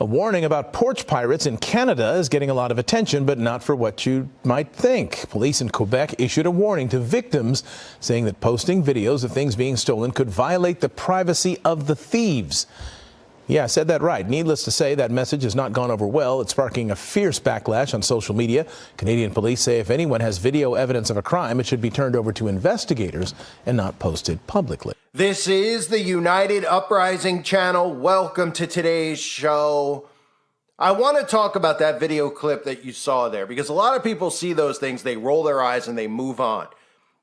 A warning about porch pirates in Canada is getting a lot of attention, but not for what you might think. Police in Quebec issued a warning to victims, saying that posting videos of things being stolen could violate the privacy of the thieves. Yeah, I said that right. Needless to say, that message has not gone over well. It's sparking a fierce backlash on social media. Canadian police say if anyone has video evidence of a crime, it should be turned over to investigators and not posted publicly. This is the United Uprising channel. Welcome to today's show. I want to talk about that video clip that you saw there because a lot of people see those things, they roll their eyes and they move on.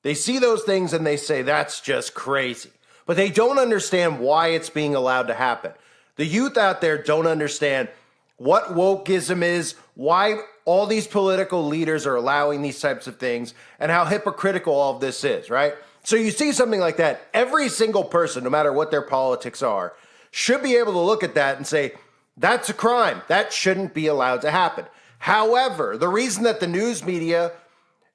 They see those things and they say, that's just crazy. But they don't understand why it's being allowed to happen. The youth out there don't understand what wokeism is, why all these political leaders are allowing these types of things, and how hypocritical all of this is, right? So you see something like that, every single person, no matter what their politics are, should be able to look at that and say, that's a crime. That shouldn't be allowed to happen. However, the reason that the news media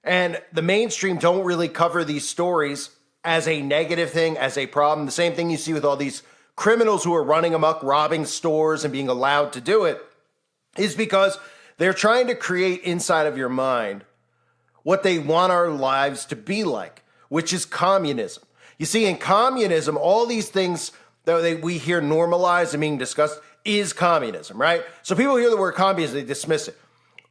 and the mainstream don't really cover these stories as a negative thing, as a problem, the same thing you see with all these criminals who are running amok, robbing stores and being allowed to do it, is because they're trying to create inside of your mind what they want our lives to be like, which is communism. You see, in communism, all these things that we hear normalized and being discussed is communism, right? So people hear the word communism, they dismiss it.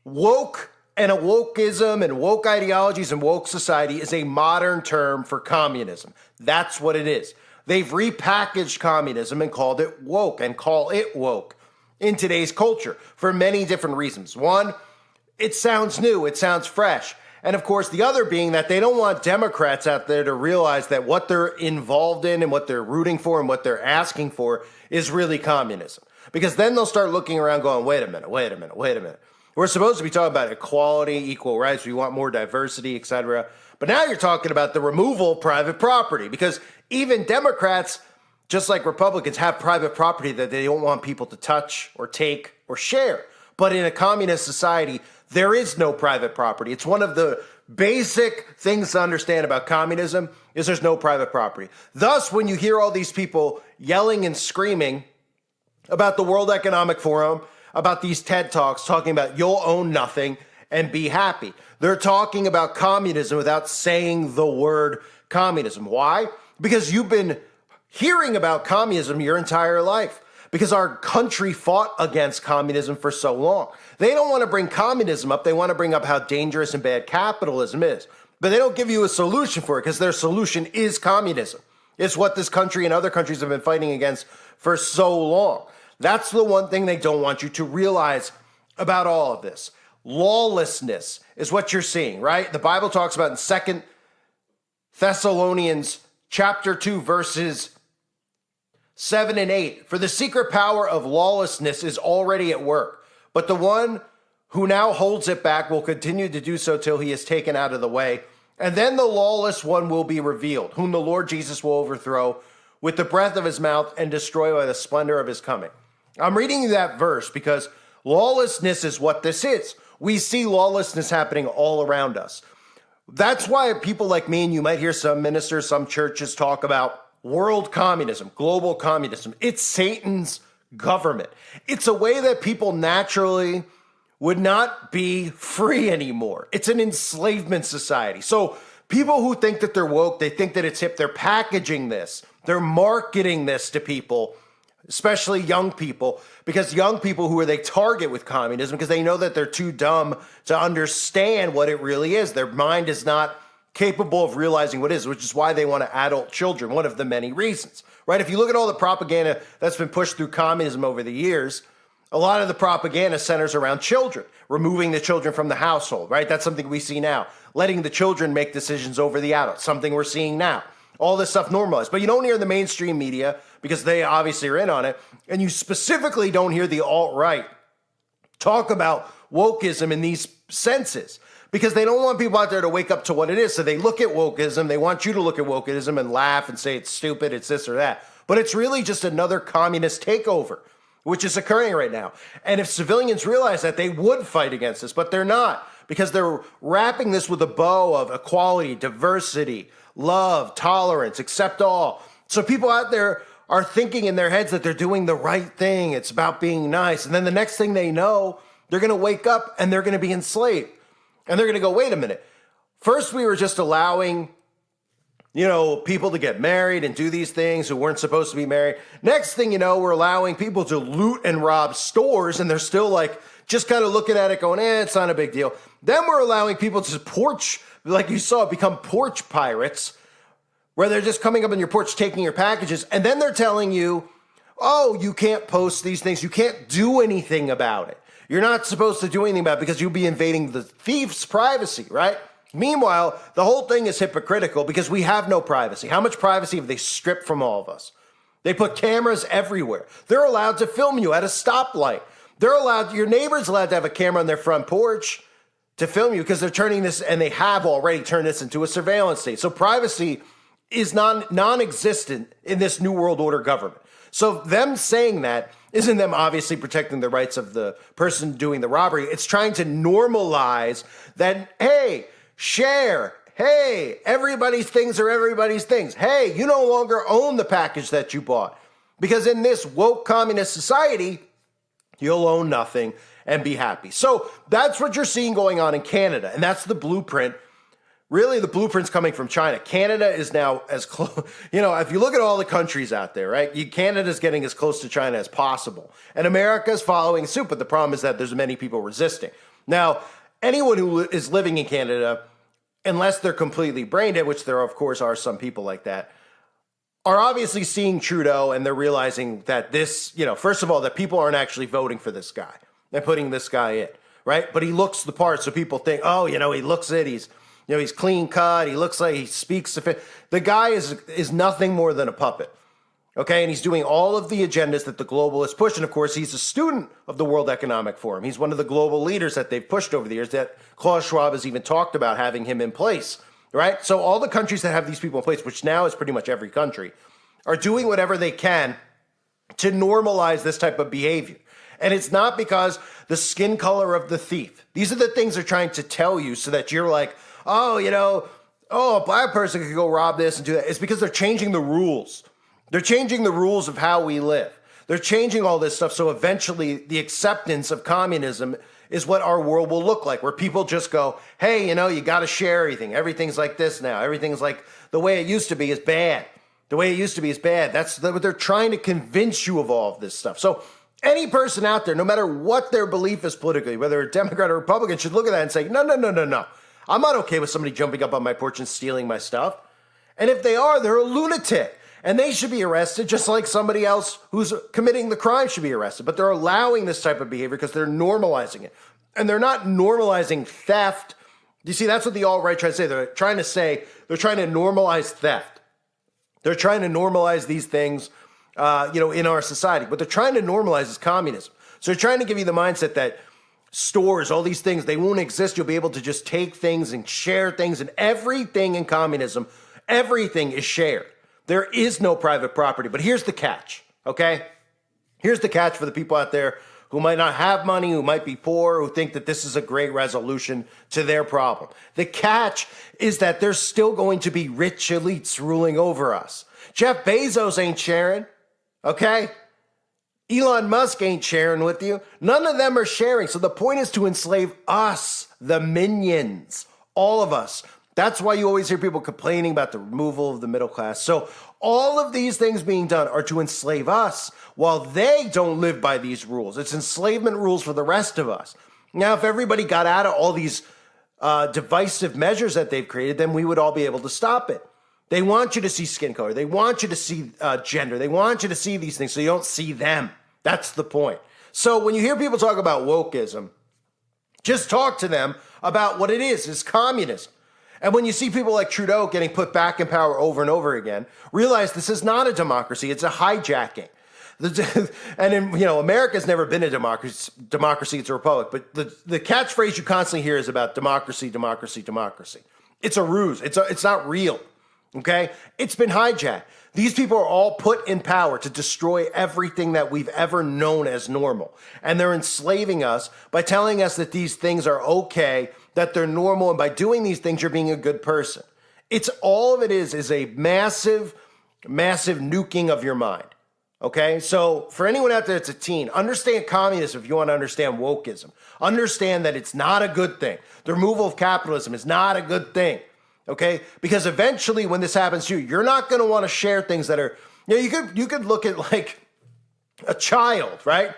Woke and a wokeism and woke ideologies and woke society is a modern term for communism. That's what it is. They've repackaged communism and called it woke and call it woke in today's culture for many different reasons. One, it sounds new, it sounds fresh. And of course, the other being that they don't want Democrats out there to realize that what they're involved in and what they're rooting for and what they're asking for is really communism. Because then they'll start looking around going, wait a minute. We're supposed to be talking about equality, equal rights, we want more diversity, etc. But now you're talking about the removal of private property because even Democrats, just like Republicans, have private property that they don't want people to touch or take or share. But in a communist society, there is no private property. It's one of the basic things to understand about communism is there's no private property. Thus, when you hear all these people yelling and screaming about the World Economic Forum, about these TED Talks, talking about you'll own nothing and be happy. They're talking about communism without saying the word communism. Why? Because you've been hearing about communism your entire life. Because our country fought against communism for so long. They don't want to bring communism up. They want to bring up how dangerous and bad capitalism is. But they don't give you a solution for it because their solution is communism. It's what this country and other countries have been fighting against for so long. That's the one thing they don't want you to realize about all of this. Lawlessness is what you're seeing, right? The Bible talks about in 2 Thessalonians chapter 2, verses 7 and 8, for the secret power of lawlessness is already at work, but the one who now holds it back will continue to do so till he is taken out of the way. And then the lawless one will be revealed, whom the Lord Jesus will overthrow with the breath of his mouth and destroy by the splendor of his coming. I'm reading you that verse because lawlessness is what this is. We see lawlessness happening all around us. That's why people like me, and you might hear some ministers, some churches talk about world communism, global communism. It's Satan's government. It's a way that people naturally would not be free anymore. It's an enslavement society. So people who think that they're woke, they think that it's hip, they're packaging this, they're marketing this to people, especially young people, because young people who are they target with communism because they know that they're too dumb to understand what it really is. Their mind is not capable of realizing what it is, which is why they want to adult children, one of the many reasons, right? If you look at all the propaganda that's been pushed through communism over the years, a lot of the propaganda centers around children, removing the children from the household, right? That's something we see now. Letting the children make decisions over the adults, something we're seeing now. All this stuff normalized. But you don't hear the mainstream media because they obviously are in on it. And you specifically don't hear the alt-right talk about wokeism in these senses because they don't want people out there to wake up to what it is. So they look at wokeism. They want you to look at wokeism and laugh and say it's stupid, it's this or that. But it's really just another communist takeover, which is occurring right now. And if civilians realize that, they would fight against this, but they're not because they're wrapping this with a bow of equality, diversity, love, tolerance, accept all. So people out there are thinking in their heads that they're doing the right thing. It's about being nice. And then the next thing they know, they're going to wake up and they're going to be enslaved. And they're going to go, wait a minute. First, we were just allowing, people to get married and do these things who weren't supposed to be married. Next thing you know, we're allowing people to loot and rob stores, and they're still like, just kind of looking at it going, it's not a big deal. Then we're allowing people to porch, like you saw, become porch pirates, where they're just coming up on your porch, taking your packages, and then they're telling you, oh, you can't post these things. You can't do anything about it. You're not supposed to do anything about it because you'll be invading the thief's privacy, right? Meanwhile, the whole thing is hypocritical because we have no privacy. How much privacy have they stripped from all of us? They put cameras everywhere. They're allowed to film you at a stoplight. Your neighbor's allowed to have a camera on their front porch to film you because they're turning this, and they have already turned this into a surveillance state. So privacy is non-existent in this New World Order government. So them saying that isn't them obviously protecting the rights of the person doing the robbery. It's trying to normalize that, hey, share. Hey, everybody's things are everybody's things. Hey, you no longer own the package that you bought. Because in this woke communist society, you'll own nothing and be happy. So that's what you're seeing going on in Canada. And that's the blueprint. Really, the blueprint's coming from China. Canada is now as close, if you look at all the countries out there, right? Canada's getting as close to China as possible. And America's following suit, but the problem is that there's many people resisting. Now, anyone who is living in Canada, unless they're completely brain dead, which there, of course, are some people like that, are obviously seeing Trudeau and they're realizing that this, first of all, that people aren't actually voting for this guy and putting this guy in, right? But he looks the part, so people think, oh, he looks it, he's clean cut. He looks like he speaks. The guy is nothing more than a puppet. Okay. And he's doing all of the agendas that the globalists push. And of course, he's a student of the World Economic Forum. He's one of the global leaders that they've pushed over the years, that Klaus Schwab has even talked about having him in place. Right. So all the countries that have these people in place, which now is pretty much every country, are doing whatever they can to normalize this type of behavior. And it's not because the skin color of the thief. These are the things they're trying to tell you so that you're like, a black person could go rob this and do that. It's because they're changing the rules. They're changing the rules of how we live. They're changing all this stuff. So eventually the acceptance of communism is what our world will look like, where people just go, hey, you got to share everything. Everything's like this now. Everything's like the way it used to be is bad. The way it used to be is bad. That's what they're trying to convince you of all of this stuff. So any person out there, no matter what their belief is politically, whether a Democrat or Republican, should look at that and say, no. I'm not okay with somebody jumping up on my porch and stealing my stuff. And if they are, they're a lunatic. And they should be arrested just like somebody else who's committing the crime should be arrested. But they're allowing this type of behavior because they're normalizing it. And they're not normalizing theft. You see, that's what the alt-right try to say. They're trying to normalize theft. They're trying to normalize these things, in our society. What they're trying to normalize is communism. So they're trying to give you the mindset that stores, all these things, they won't exist. You'll be able to just take things and share things, and everything in communism, everything is shared. There is no private property. But here's the catch, okay? Here's the catch for the people out there who might not have money, who might be poor, who think that this is a great resolution to their problem. The catch is that there's still going to be rich elites ruling over us. Jeff Bezos ain't sharing, okay? Elon Musk ain't sharing with you. None of them are sharing. So the point is to enslave us, the minions, all of us. That's why you always hear people complaining about the removal of the middle class. So all of these things being done are to enslave us while they don't live by these rules. It's enslavement rules for the rest of us. Now, if everybody got out of all these divisive measures that they've created, then we would all be able to stop it. They want you to see skin color. They want you to see gender. They want you to see these things so you don't see them. That's the point. So when you hear people talk about wokeism, just talk to them about what it is communism. And when you see people like Trudeau getting put back in power over and over again, realize this is not a democracy. It's a hijacking. And America's never been a democracy. It's a republic. But the catchphrase you constantly hear is about democracy, democracy, democracy. It's a ruse. It's not real. Okay? It's been hijacked. These people are all put in power to destroy everything that we've ever known as normal. And they're enslaving us by telling us that these things are okay, that they're normal, and by doing these things, you're being a good person. It's all of it is a massive, massive nuking of your mind. Okay, so for anyone out there that's a teen, understand communism if you want to understand wokeism. Understand that it's not a good thing. The removal of capitalism is not a good thing. Okay, because eventually when this happens to you, you're not going to want to share things that are, you could look at like a child, right?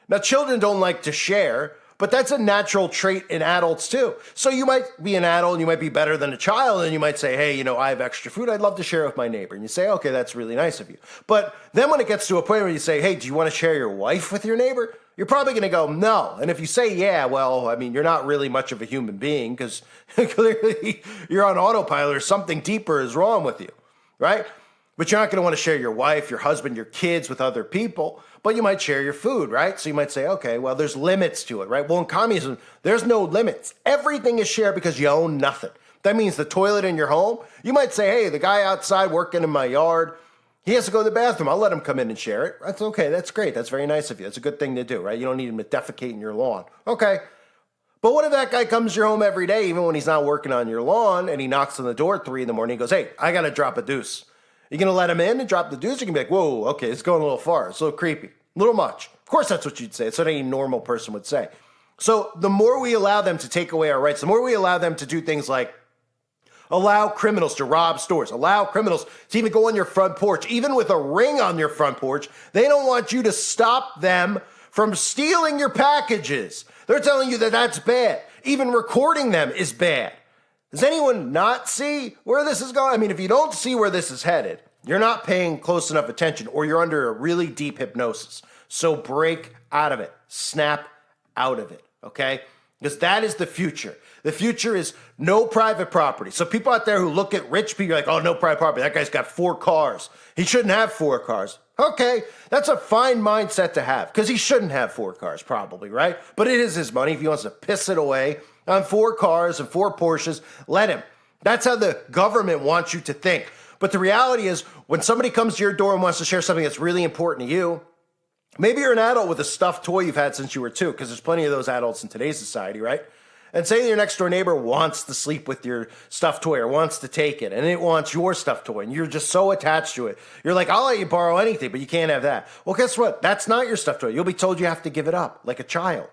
Now, children don't like to share, but that's a natural trait in adults too. So you might be an adult and you might be better than a child and you might say, hey, I have extra food. I'd love to share with my neighbor. And you say, okay, that's really nice of you. But then when it gets to a point where you say, hey, do you want to share your wife with your neighbor? You're probably going to go, no. And if you say, yeah, well, I mean, you're not really much of a human being because clearly you're on autopilot or something deeper is wrong with you, right? But you're not going to want to share your wife, your husband, your kids with other people. But you might share your food, right? So you might say, okay, well, there's limits to it, right? Well, in communism, there's no limits. Everything is shared because you own nothing. That means the toilet in your home, you might say, hey, the guy outside working in my yard, he has to go to the bathroom. I'll let him come in and share it. That's okay. That's great. That's very nice of you. That's a good thing to do, right? You don't need him to defecate in your lawn. Okay. But what if that guy comes to your home every day, even when he's not working on your lawn, and he knocks on the door at 3 a.m. and goes, hey, I got to drop a deuce. You going to let him in and drop the deuce? You can be like, whoa, okay, it's going a little far. It's a little creepy. A little much. Of course, that's what you'd say. It's what any normal person would say. So the more we allow them to take away our rights, the more we allow them to do things like allow criminals to rob stores, allow criminals to even go on your front porch, even with a ring on your front porch, they don't want you to stop them from stealing your packages. They're telling you that that's bad. Even recording them is bad. Does anyone not see where this is going? I mean, if you don't see where this is headed, you're not paying close enough attention or you're under a really deep hypnosis. So break out of it. Snap out of it, okay? Because that is the future. The future is no private property. So people out there who look at rich people, you're like, oh, no private property. That guy's got 4 cars. He shouldn't have 4 cars. Okay, that's a fine mindset to have because he shouldn't have 4 cars probably, right? But it is his money. If he wants to piss it away on 4 cars and 4 Porsches, let him. That's how the government wants you to think. But the reality is when somebody comes to your door and wants to share something that's really important to you, maybe you're an adult with a stuffed toy you've had since you were 2, because there's plenty of those adults in today's society, right? And say your next door neighbor wants to sleep with your stuffed toy or wants to take it, and it wants your stuffed toy, and you're just so attached to it. You're like, I'll let you borrow anything, but you can't have that. Well, guess what? That's not your stuffed toy. You'll be told you have to give it up like a child.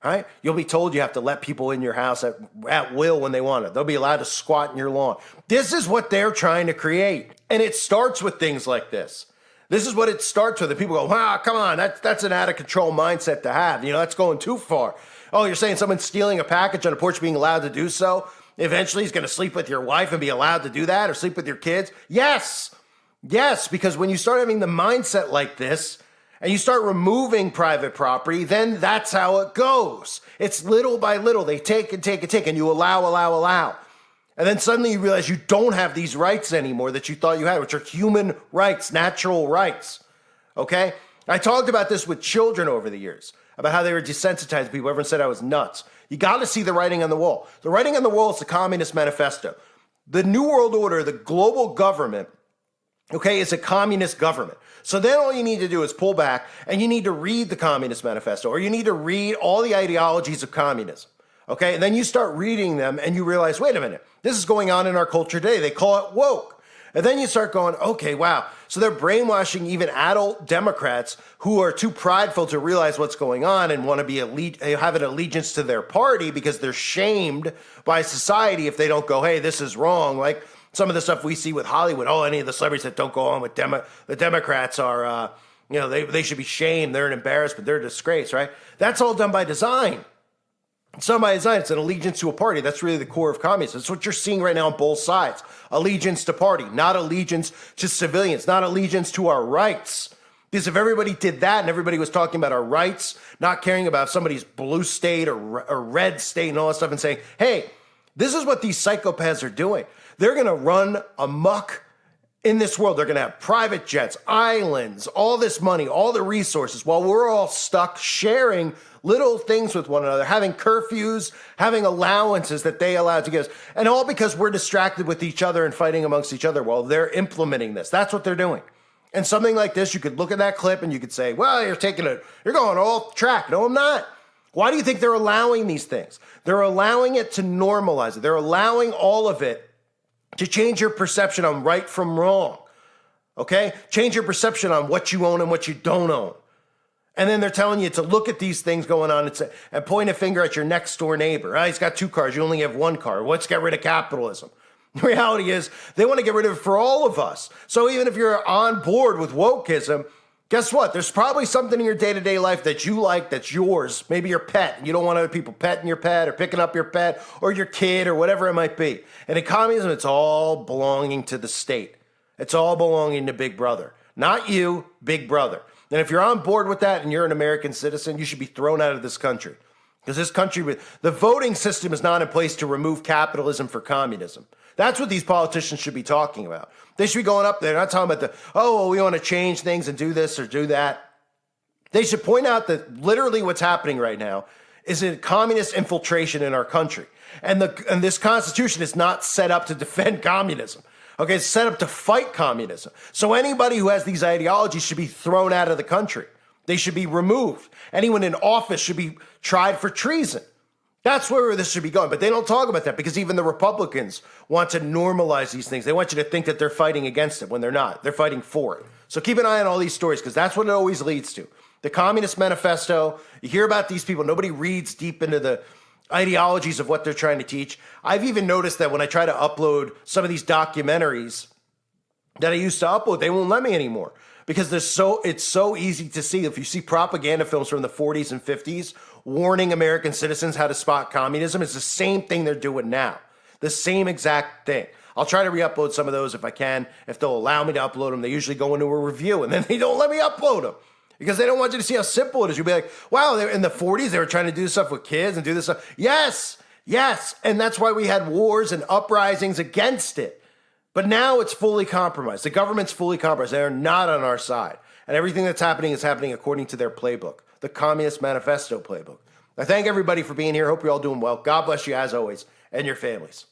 Right? You'll be told you have to let people in your house at will when they want it. They'll be allowed to squat in your lawn. This is what they're trying to create. And it starts with things like this. This is what it starts with. And people go, wow, come on, that's an out of control mindset to have. That's going too far. Oh, you're saying someone stealing a package on a porch being allowed to do so? Eventually he's going to sleep with your wife and be allowed to do that or sleep with your kids? Yes. Yes, because when you start having the mindset like this, and you start removing private property, then that's how it goes. It's little by little. They take and take and take, and you allow. And then suddenly you realize you don't have these rights anymore that you thought you had, which are human rights, natural rights. Okay? I talked about this with children over the years, about how they were desensitized people. Everyone said I was nuts. You got to see the writing on the wall. The writing on the wall is the Communist Manifesto. The New World Order, the global government, okay, is a communist government. So then all you need to do is pull back and you need to read the Communist Manifesto, or you need to read all the ideologies of communism. Okay, and then you start reading them and you realize, wait a minute, this is going on in our culture today. They call it woke. And then you start going, okay, wow. So they're brainwashing even adult Democrats who are too prideful to realize what's going on and want to be have an allegiance to their party because they're shamed by society if they don't go, hey, this is wrong. Like some of the stuff we see with Hollywood, any of the celebrities that don't go on with the Democrats are, they should be shamed. They're an embarrassment. They're a disgrace, right? That's all done by design. It's done by design. It's an allegiance to a party. That's really the core of communism. That's what you're seeing right now on both sides. Allegiance to party, not allegiance to civilians, not allegiance to our rights. Because if everybody did that and everybody was talking about our rights, not caring about somebody's blue state or red state and all that stuff and saying, hey, this is what these psychopaths are doing. They're going to run amok in this world. They're going to have private jets, islands, all this money, all the resources, while we're all stuck sharing little things with one another, having curfews, having allowances that they allow to give us, and all because we're distracted with each other and fighting amongst each other while they're implementing this. That's what they're doing. And something like this, you could look at that clip and you could say, well, you're going off track. No, I'm not. Why do you think they're allowing these things? They're allowing it to normalize it. They're allowing all of it to change your perception on right from wrong. Okay? Change your perception on what you own and what you don't own. And then they're telling you to look at these things going on and point a finger at your next door neighbor. Oh, he's got 2 cars. You only have 1 car. Let's get rid of capitalism. The reality is they want to get rid of it for all of us. So even if you're on board with wokeism, guess what? There's probably something in your day-to-day life that you like that's yours. Maybe your pet. You don't want other people petting your pet or picking up your pet or your kid or whatever it might be. And in communism, it's all belonging to the state. It's all belonging to Big Brother. Not you, Big Brother. And if you're on board with that and you're an American citizen, you should be thrown out of this country. Because this country, the voting system is not in place to remove capitalism for communism. That's what these politicians should be talking about. They should be going up there, not talking about we want to change things and do this or do that. They should point out that literally what's happening right now is a communist infiltration in our country. And this Constitution is not set up to defend communism. Okay, it's set up to fight communism. So anybody who has these ideologies should be thrown out of the country. They should be removed. Anyone in office should be tried for treason. That's where this should be going. But they don't talk about that because even the Republicans want to normalize these things. They want you to think that they're fighting against it when they're not. They're fighting for it. So keep an eye on all these stories because that's what it always leads to. The Communist Manifesto, you hear about these people. Nobody reads deep into the ideologies of what they're trying to teach. I've even noticed that when I try to upload some of these documentaries that I used to upload, they won't let me anymore because it's so easy to see. If you see propaganda films from the 40s and 50s warning American citizens how to spot communism, it's the same thing they're doing now. The same exact thing. I'll try to re-upload some of those if I can, if they'll allow me to upload them. They usually go into a review and then they don't let me upload them. Because they don't want you to see how simple it is. You'll be like, wow, in the 40s, they were trying to do stuff with kids and do this stuff. Yes. And that's why we had wars and uprisings against it. But now it's fully compromised. The government's fully compromised. They're not on our side. And everything that's happening is happening according to their playbook, the Communist Manifesto playbook. I thank everybody for being here. Hope you're all doing well. God bless you as always and your families.